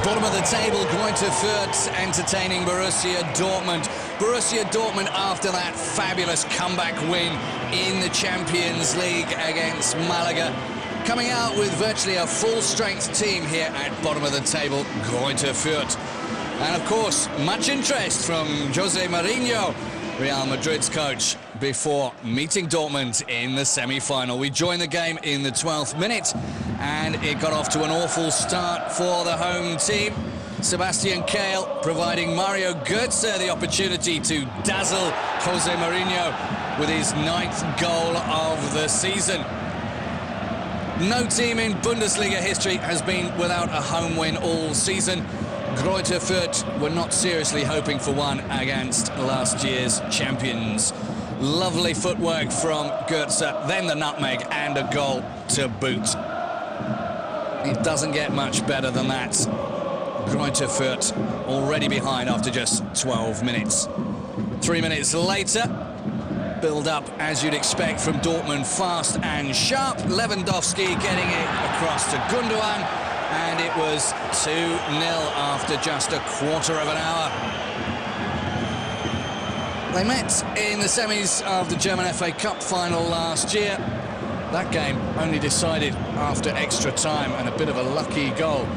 Bottom of the table, Gruether Furth entertaining Borussia Dortmund. Borussia Dortmund, after that fabulous comeback win in the Champions League against Malaga, coming out with virtually a full-strength team here at bottom of the table, Gruether Furth. And of course, much interest from Jose Mourinho, Real Madrid's coach, before meeting Dortmund in the semi-final. We joined the game in the 12th minute, and it got off to an awful start for the home team. Sebastian Kehl providing Mario Götze the opportunity to dazzle Jose Mourinho with his 9th goal of the season. No team in Bundesliga history has been without a home win all season. Gruether Furth were not seriously hoping for one against last year's champions. Lovely footwork from Götze, then the nutmeg and a goal to boot. It doesn't get much better than that. Gruether Furth already behind after just 12 minutes. 3 minutes later, build up as you'd expect from Dortmund, fast and sharp. Lewandowski getting it across to Gundogan, and it was 2-0 after just a quarter of an hour. They met in the semis of the German FA Cup final last year. That game only decided after extra time and a bit of a lucky goal.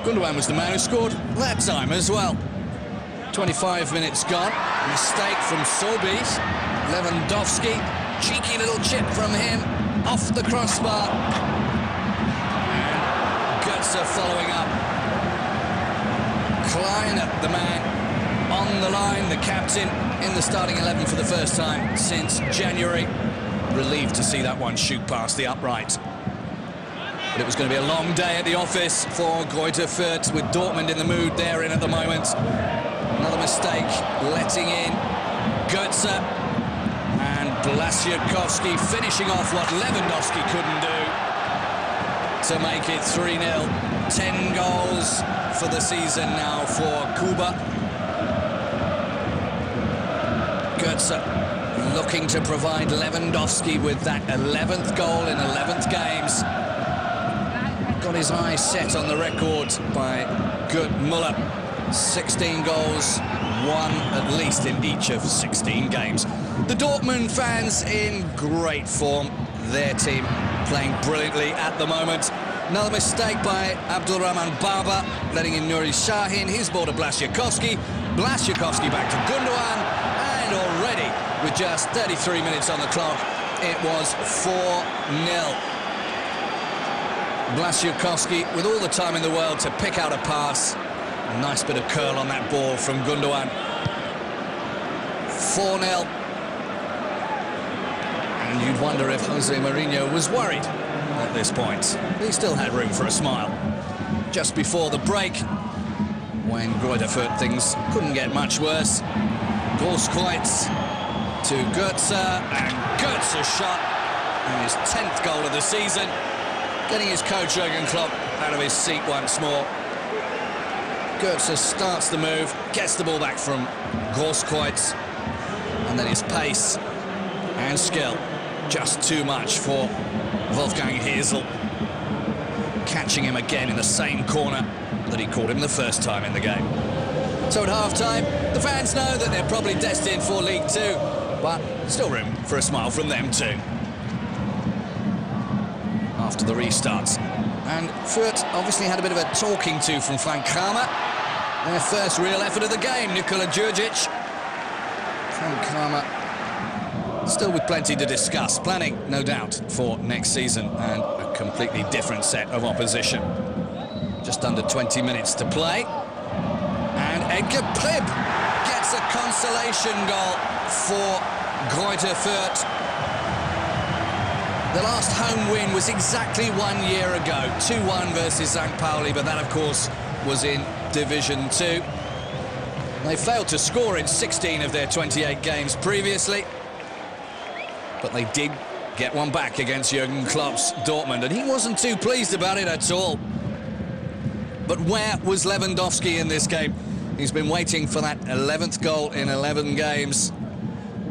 Gundogan was the man who scored that time as well. 25 minutes gone. Mistake from Sobis. Lewandowski. Cheeky little chip from him. Off the crossbar. And Götze following up. Klein, the man on the line, the captain, in the starting 11 for the first time since January. Relieved to see that one shoot past the upright. But it was going to be a long day at the office for Gruether Furth, with Dortmund in the mood they're in at the moment. Another mistake, letting in Götze, and Blaszczykowski finishing off what Lewandowski couldn't do to make it 3-0. 10 goals for the season now for Kuba. Götze looking to provide Lewandowski with that 11th goal in 11th games. Got his eyes set on the record by Gerd Müller. 16 goals, one at least in each of 16 games. The Dortmund fans in great form. Their team playing brilliantly at the moment. Another mistake by Abdulrahman Baba, letting in Nuri Sahin. His ball to Blaszczykowski. Blaszczykowski back to Gundogan. And already, with just 33 minutes on the clock, it was 4-0. Blaszczykowski with all the time in the world to pick out a pass. A nice bit of curl on that ball from Gundogan. 4-0. And you'd wonder if Jose Mourinho was worried at this point. He still had room for a smile. Just before the break, when Gruether Furth things couldn't get much worse, Großkreuz to Götze, and Götze's shot, and his 10th goal of the season, getting his coach Jurgen Klopp out of his seat once more. Götze starts the move, gets the ball back from Großkreuz, and then his pace and skill, just too much for Wolfgang Heysel, catching him again in the same corner that he caught him the first time in the game. So at half-time, the fans know that they're probably destined for League Two, but still room for a smile from them too. After the restarts. And Furth obviously had a bit of a talking to from Frank Kramer. Their first real effort of the game, Nikola Djurdjic. Frank Kramer still with plenty to discuss, planning, no doubt, for next season and a completely different set of opposition. Just under 20 minutes to play. And Edgar Prib gets a consolation goal for Gruether Furth. The last home win was exactly 1 year ago, 2-1 versus St. Pauli, but that, of course, was in Division 2. They failed to score in 16 of their 28 games previously, but they did get one back against Jurgen Klopp's Dortmund, and he wasn't too pleased about it at all. But where was Lewandowski in this game? He's been waiting for that 11th goal in 11 games,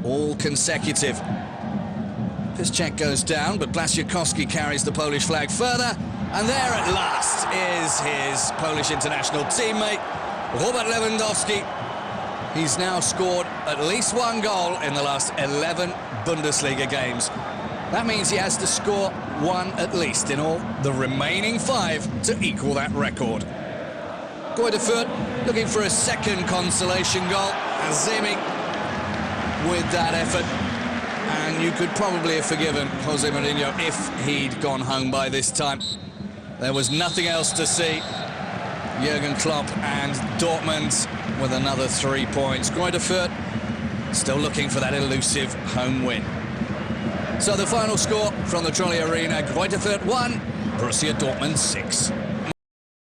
all consecutive. This check goes down, but Blaszczykowski carries the Polish flag further, And there at last is his Polish international teammate, Robert Lewandowski. He's now scored at least one goal in the last 11 Bundesliga games. That means he has to score one at least in all the remaining 5 to equal that record. Gruether looking for a second consolation goal. Azemi with that effort. And you could probably have forgiven Jose Mourinho if he'd gone home by this time. There was nothing else to see. Jurgen Klopp and Dortmund with another 3 points. Gruether still looking for that elusive home win. So the final score from the Trolley Arena, Gruether 1, Borussia Dortmund 6.